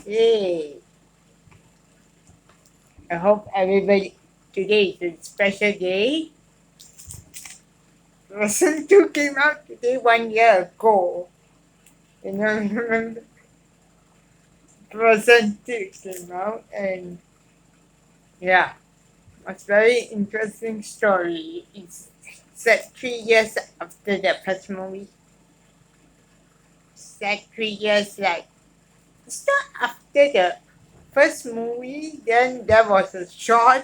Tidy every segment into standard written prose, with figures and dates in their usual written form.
Yay! I hope everybody today is a special day. Frozen 2 came out today 1 year ago. Remember Frozen 2 came out and yeah, it's very interesting story. It's set 3 years after the first movie. Set 3 years like it's not after the first movie, then there was a short,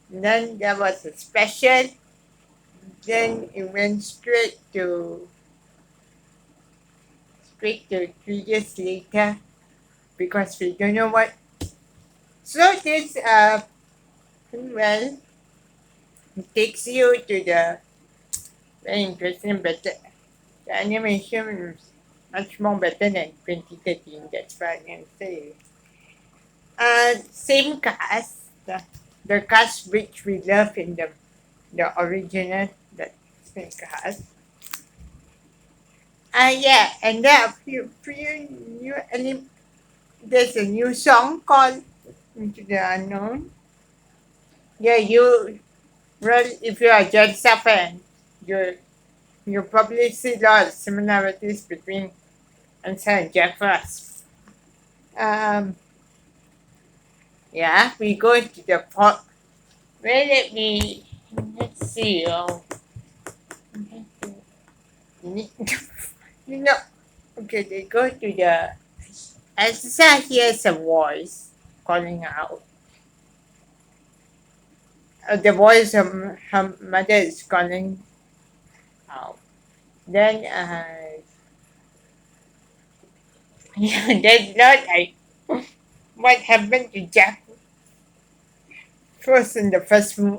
then there was a special, then it went straight to 3 years later because we don't know what. So this well it takes you to the very interesting better. The animation is much more better than 2013. That's what I can say. Same cast, the cast which we love in the original, the same cast. Yeah, and there are few new there's a new song called Into the Unknown. Yeah, well, if you are a Jalsa fan, you probably see a lot of similarities between Ansar and Jack Frost. Um, yeah, we go to the port. Well, let's see. You know, okay, they go to the. Elsa hears a voice calling out. The voice of her mother is calling out. Then, yeah, that's not like what happened to Jack Frost in the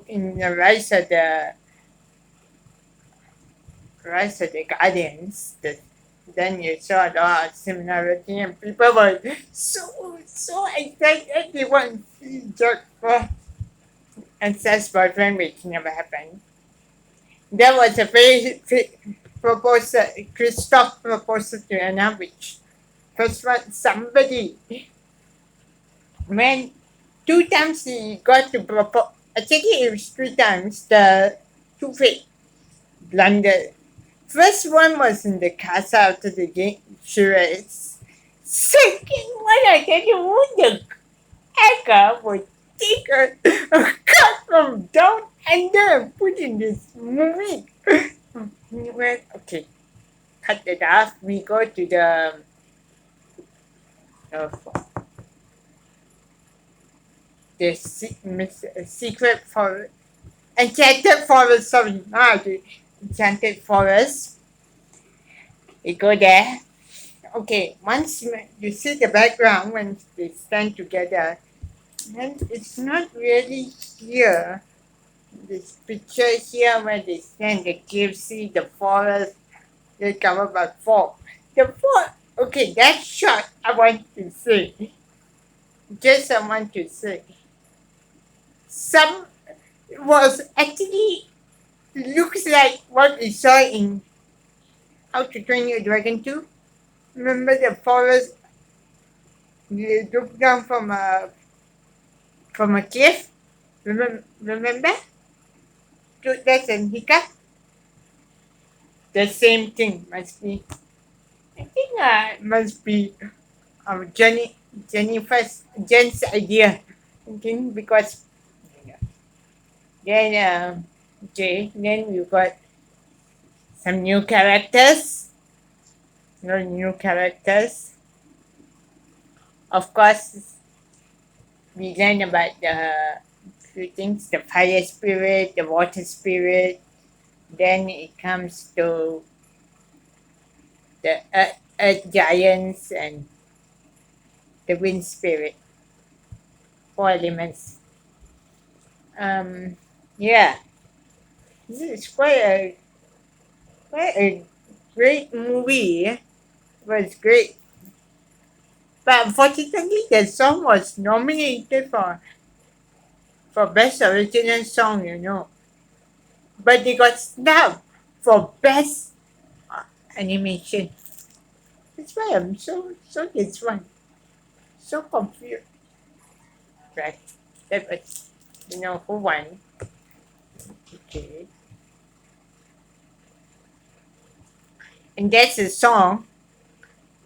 in the Rise of the Guardians. Then you saw a lot of similarity, and people were so excited they want to see Jack Frost and Seth's boyfriend, which never happened. There was a proposal, Christoph proposal to Anna, which first one somebody when 2 times he got to propose. Actually, it was 3 times. The two fake blunder. First one was in the castle after the game charades. Second one, I tell you, who the hacker would take a cut from down under and put in this movie. We went, okay, cut it off. We go to the uh, secret forest, enchanted forest. Sorry, the enchanted forest. We go there. Okay, once you see the background when they stand together, and it's not really clear. This picture here where they stand, the cave, see the forest, they covered by fog. The fog. Okay, that shot I want to say. Just I want to say. Some was actually looks like what we saw in How to Train Your Dragon 2. Remember the forest? You look down from a cliff. Remember? That's an hiccup. The same thing must be. I think it must be Jen's idea. Thinking because then okay, then you got some new characters. No new characters. Of course, we learn about the few things: the fire spirit, the water spirit. Then it comes to the earth giants and the wind spirit. 4 elements. Um, yeah, this is quite a great movie. It was great. But unfortunately, the song was nominated for Best Original Song. But they got snubbed for Best Animation. That's why I'm so disappointed. So confused. Right. That was, who won. Okay. And that's a song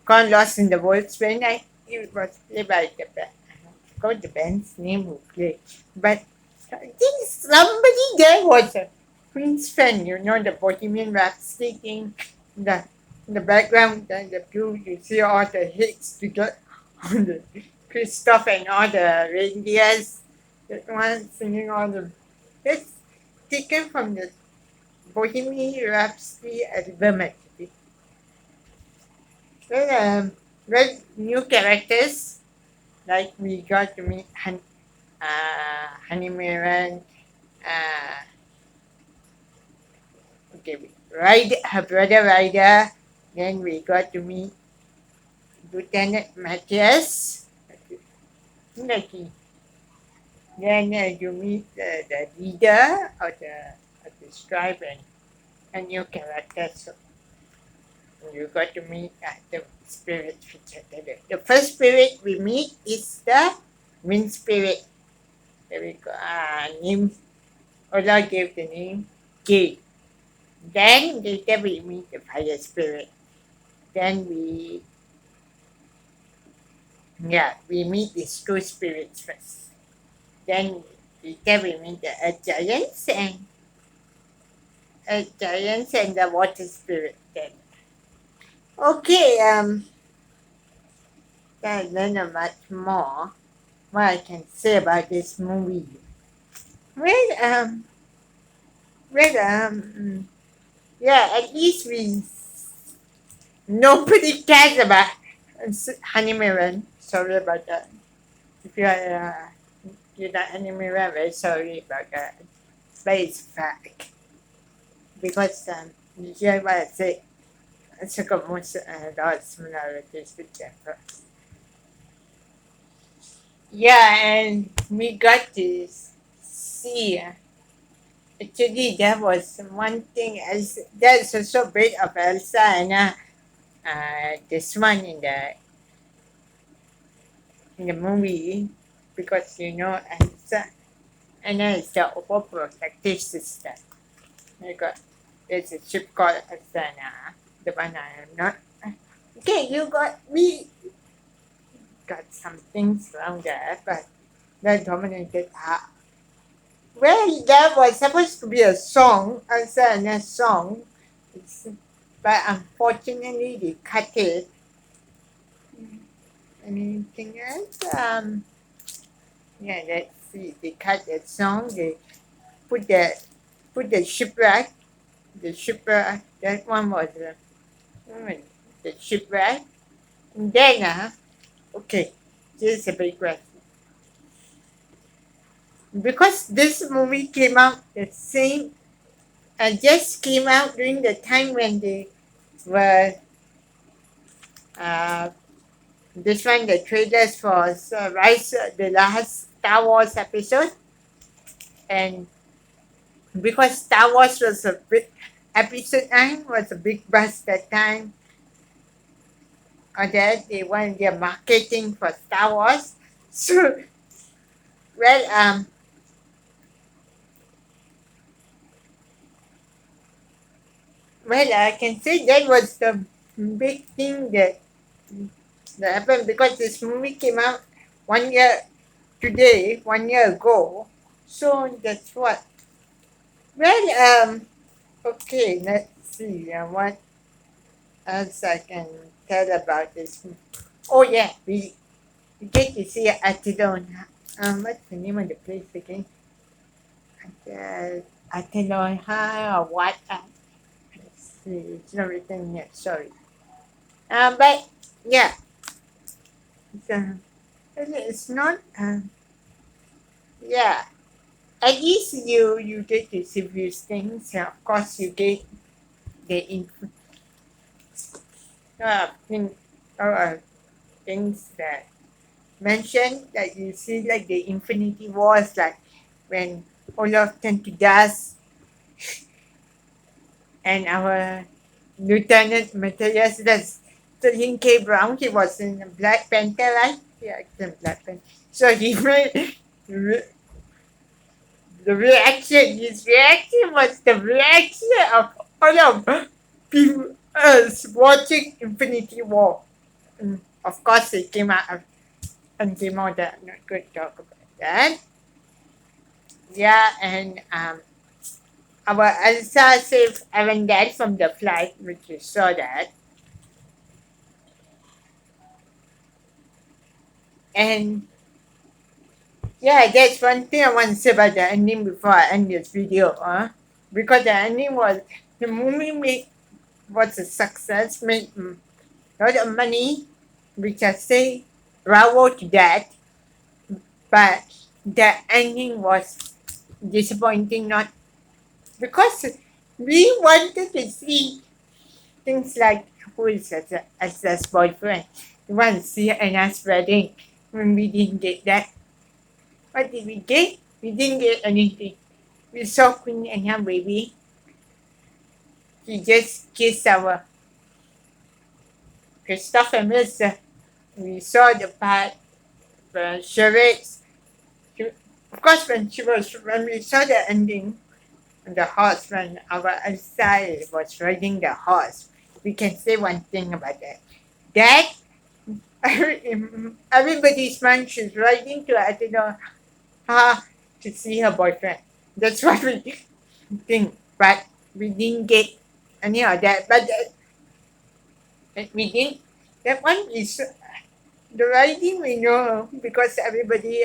called Lost in the Woods when it was played by I forgot the band's name who played. But I think somebody there was a Prince fan, the Bohemian Rhapsody thing. The, the background, the blue, you see all the hits to get on the Christoph and all the reindeers. That one singing all the. That's taken from the Bohemian Rhapsody album actually. Well, new characters like we got to meet Honey Mirren, uh, okay, her brother Ryder. Then we got to meet Lieutenant Matthias. Like then you meet the leader of the tribe and a new character. So you got to meet the spirit feature. The first spirit we meet is the wind spirit. There we go. Name Ola gave the name Gay. Then later we meet the fire spirit. Then we meet these two spirits first. Then later we meet the earth giants and the water spirit. Then okay, then learn much more what I can say about this movie. Well, well, yeah, at least we nobody cares about Honey Mirren. Sorry about that. If you're not Honey Mirren, very sorry about that. But it's fact because you hear what I say. It's got most lot of similarities with Jennifer. Yeah, and we got to see. Actually, there was one thing else. There's also a bit of Elsa and this one in the movie because Elsa Anna is the overprotective sister. I got there's a ship called Asana. The one I am not. Okay, we got some things around there, but that dominated her. Well, there was supposed to be a song, Asana song, it's, but unfortunately they cut it. Anything else? Yeah, let's see. They cut that song. They put the put the shipwreck. That one was the shipwreck. And then, okay, this is a big question. Because this movie came out the same, just came out during the time when they were, uh, this one, the trailers for Rise, the last Star Wars episode. And because Star Wars was a big, episode 9 was a big buzz that time, or that they want their marketing for Star Wars. So, well, I can say that was the big thing that happened because this movie came out 1 year today, 1 year ago. So that's what. Well, okay, let's see what else I can tell about this. Oh yeah, we get to see Attilon. What's the name of the place again? Attilon High or what? Let's see, it's not written yet. Sorry. But yeah, it's, it's not. Yeah, at least you get to see these things. Of course, you get the thing, things that mentioned that you see like the Infinity Wars, like when Olaf turned to dust and our Lieutenant Matthias, that's Sterling K. Brown, he was in Black Panther, right? reaction button. So he made re- the reaction. His reaction was the reaction of all of people us watching Infinity War. Of course, it came out and came out that not good to talk about that. Yeah, and our Elsa saved Avengard from the flight, which you saw that. And yeah, that's one thing I want to say about the ending before I end this video, because the ending was the movie was a success, made a lot of money, which I say bravo to that. But the ending was disappointing, not because we wanted to see things like who is as boyfriend. We want to see Anna's wedding when we didn't get that. What did we get? We didn't get anything. We saw Queen Anna baby. She just kissed our Christopher Mills. We saw the part where charades. Of course, when we saw the ending, the horse when our Elsa was riding the horse, we can say one thing about that. That everybody's mind she's riding to I don't know to see her boyfriend. That's what we think. But we didn't get any of that. But we didn't. That one is the riding we know because everybody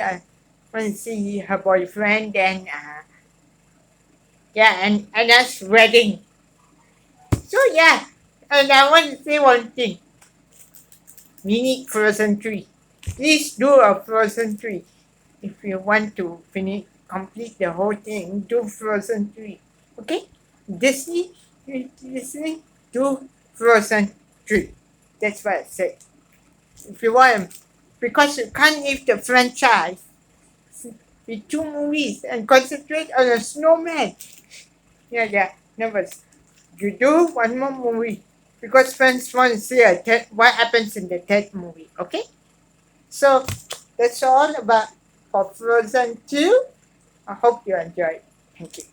want to see her boyfriend. Then yeah, and that's wedding. So yeah, and I want to say one thing. We need Frozen 3. Please do a Frozen 3. If you want to complete the whole thing, do Frozen 3. Okay? Disney, Disney, do Frozen 3. That's what I said. If you want, because you can't leave the franchise with two movies and concentrate on a snowman. Yeah, never. You do one more movie because fans want to see what happens in the third movie. Okay, so that's all about for Frozen 2. I hope you enjoyed. Thank you.